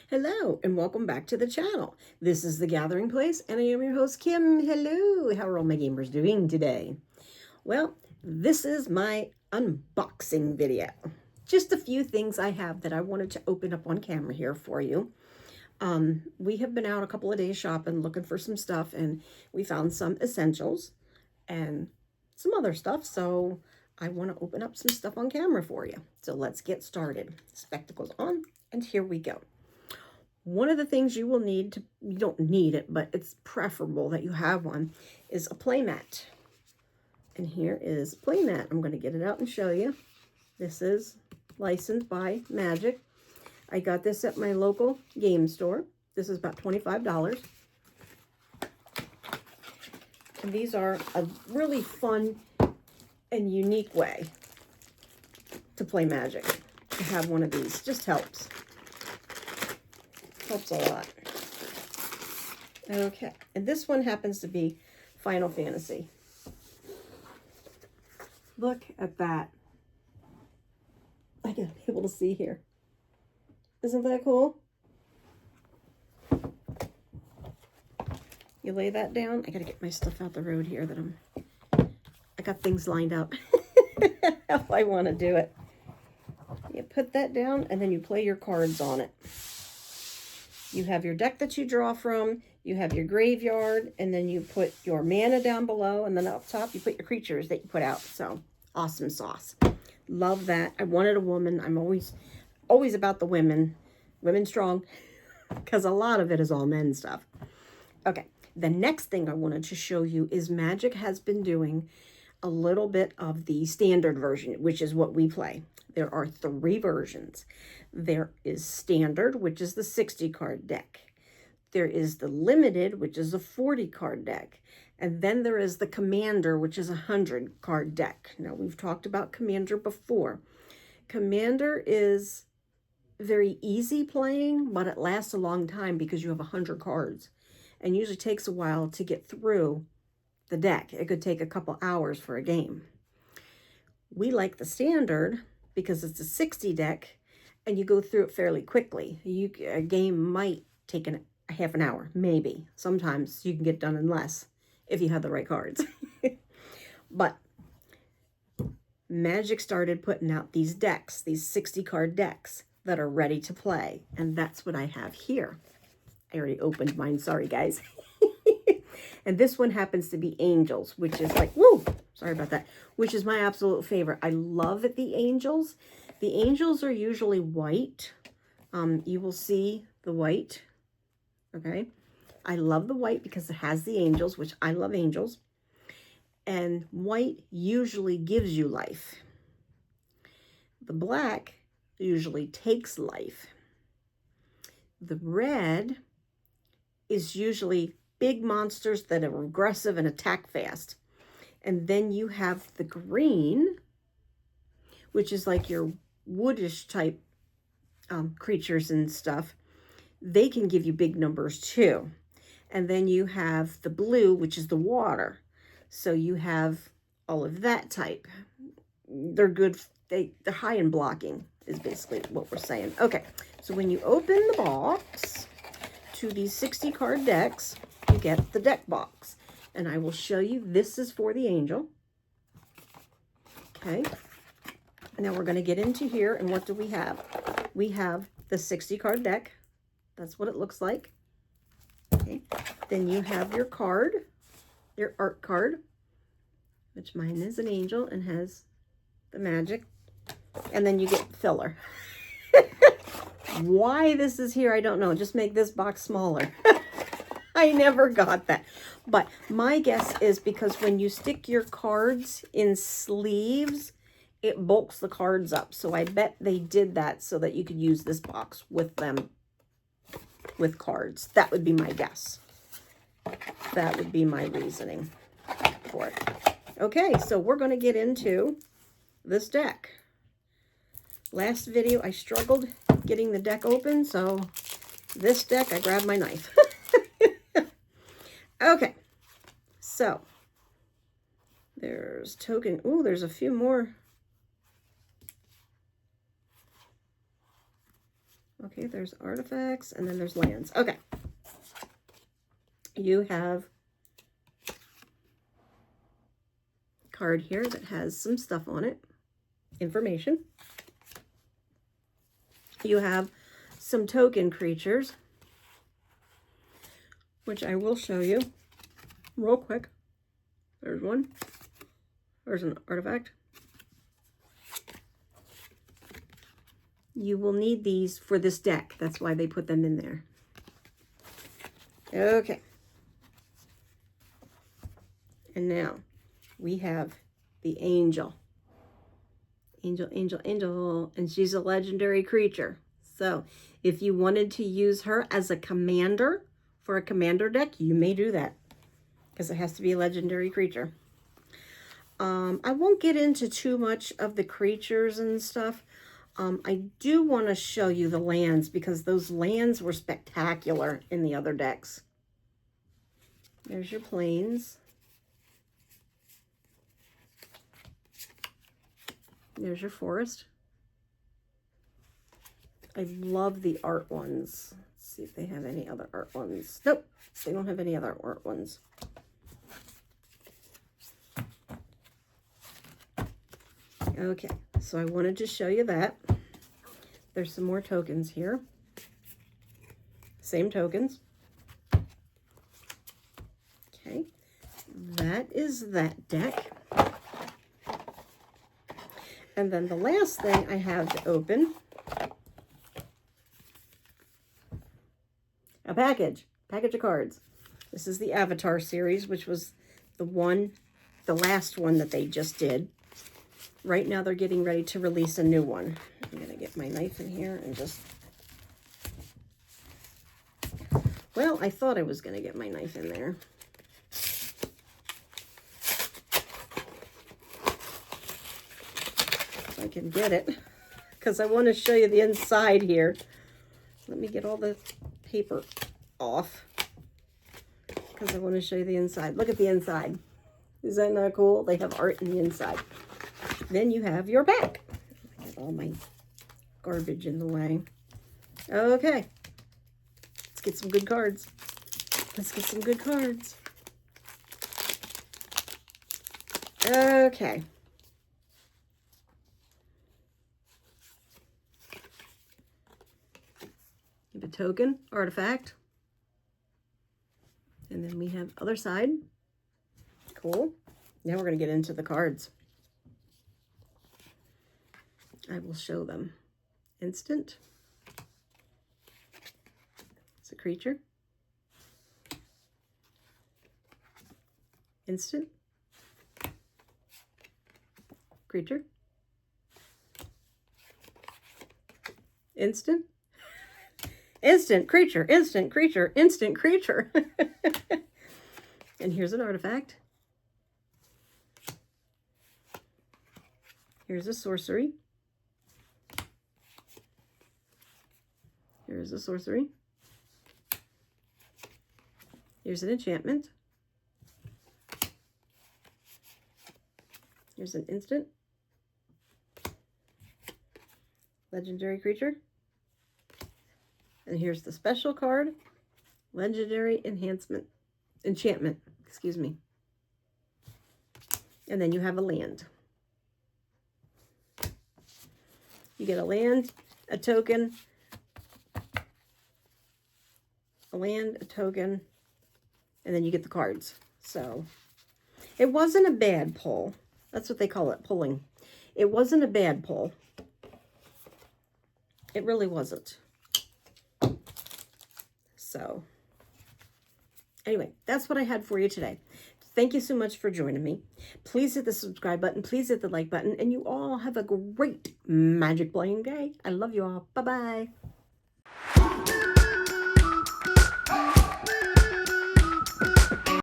Hello and welcome back to the channel. This is The Gathering Place and I am your host Kim. Hello, how are all my gamers doing today? Well, this is my unboxing video. Just a few things I have that I wanted to open up on camera here for you. We have been out a couple of days shopping looking for some stuff and we found some essentials and some other stuff, so I want to open up some stuff on camera for you. So let's get started. Spectacles on and here we go. One of the things you will need to, you don't need it, but it's preferable that you have one, is a playmat. And here is playmat. I'm going to get it out and show you. This is licensed by Magic. I got this at my local game store. This is about $25. And these are a really fun and unique way to play Magic. To have one of these just helps. Helps a lot. Okay, and this one happens to be Final Fantasy. Look at that. I gotta be able to see here. Isn't that cool? You lay that down. I gotta get my stuff out the road here that I got things lined up. How I want to do it. You put that down and then you play your cards on it. You have your deck that you draw from, you have your graveyard, and then you put your mana down below, and then up top you put your creatures that you put out. So, awesome sauce. Love that. I wanted a woman. I'm always about the women. Women strong, because a lot of it is all men stuff. Okay, the next thing I wanted to show you is Magic has been doing a little bit of the standard version, which is what we play. There are 3 versions. There is standard, which is the 60 card deck. There is the limited, which is a 40 card deck. And then there is the commander, which is a 100 card deck. Now, we've talked about commander before. Commander is very easy playing, but it lasts a long time because you have 100 cards. And usually takes a while to get through the deck. It could take a couple hours for a game. We like the standard because it's a 60 deck and you go through it fairly quickly. A game might take a half an hour, maybe. Sometimes you can get done in less if you have the right cards. But Magic started putting out these decks, these 60 card decks that are ready to play. And that's what I have here. I already opened mine, sorry guys. And this one happens to be Angels, which is like, woo, sorry about that, which is my absolute favorite. I love the Angels. The Angels are usually white. You will see the white, okay? I love the white because it has the Angels, which I love Angels. And white usually gives you life. The black usually takes life. The red is usually big monsters that are aggressive and attack fast. And then you have the green, which is like your woodish type creatures and stuff. They can give you big numbers too. And then you have the blue, which is the water. So you have all of that type. They're good. They're high in blocking is basically what we're saying. Okay, so when you open the box to these 60 card decks, you get the deck box. And I will show you, this is for the Angel. Okay. Now we're going to get into here, and what do we have? We have the 60 card deck. That's what it looks like. Okay. Then you have your card, your art card, which mine is an Angel and has the Magic. And then you get filler. Why this is here, I don't know. Just make this box smaller. I never got that. But my guess is because when you stick your cards in sleeves, it bulks the cards up. So I bet they did that so that you could use this box with them, with cards. That would be my guess. That would be my reasoning for it. Okay, so we're going to get into this deck. Last video, I struggled getting the deck open, so this deck, I grabbed my knife. Okay, so there's token. Ooh, there's a few more Okay, there's artifacts, and then there's lands. Okay. You have a card here that has some stuff on it. Information. You have some token creatures, which I will show you real quick. There's one. There's an artifact. You will need these for this deck. That's why they put them in there. Okay. And now we have the Angel. Angel, Angel, Angel. And she's a legendary creature. So if you wanted to use her as a commander for a commander deck, you may do that. Because it has to be a legendary creature. I won't get into too much of the creatures and stuff. I do want to show you the lands because those lands were spectacular in the other decks. There's your plains. There's your forest. I love the art ones. Let's see if they have any other art ones. Nope, they don't have any other art ones. Okay, so I wanted to show you that. There's some more tokens here. Same tokens. Okay, that is that deck. And then the last thing I have to open, a package of cards. This is the Avatar series, which was the last one that they just did. Right now they're getting ready to release a new one. I'm going to get my knife in here and just... Well, I thought I was going to get my knife in there. If I can get it. Because I want to show you the inside here. Let me get all the paper off. Because I want to show you the inside. Look at the inside. Is that not cool? They have art in the inside. Then you have your back. Get all my garbage in the way. Okay. Let's get some good cards. Let's get some good cards. Okay. You have a token, artifact. And then we have other side. Cool. Now we're going to get into the cards. I will show them. Instant. It's a creature. Instant. Creature. Instant. Instant creature. Instant creature. Instant creature. And here's an artifact. Here's a sorcery. Here's a sorcery. Here's an enchantment. Here's an instant. Legendary creature. And here's the special card. Legendary enchantment, excuse me. And then you have a land. You get a land, a token, a land, a token, and then you get the cards. So it wasn't a bad pull. That's what they call it, pulling. It wasn't a bad pull. It really wasn't. So anyway, that's what I had for you today. Thank you so much for joining me. Please hit the subscribe button. Please hit the like button. And you all have a great magic playing day. I love you all. Bye-bye.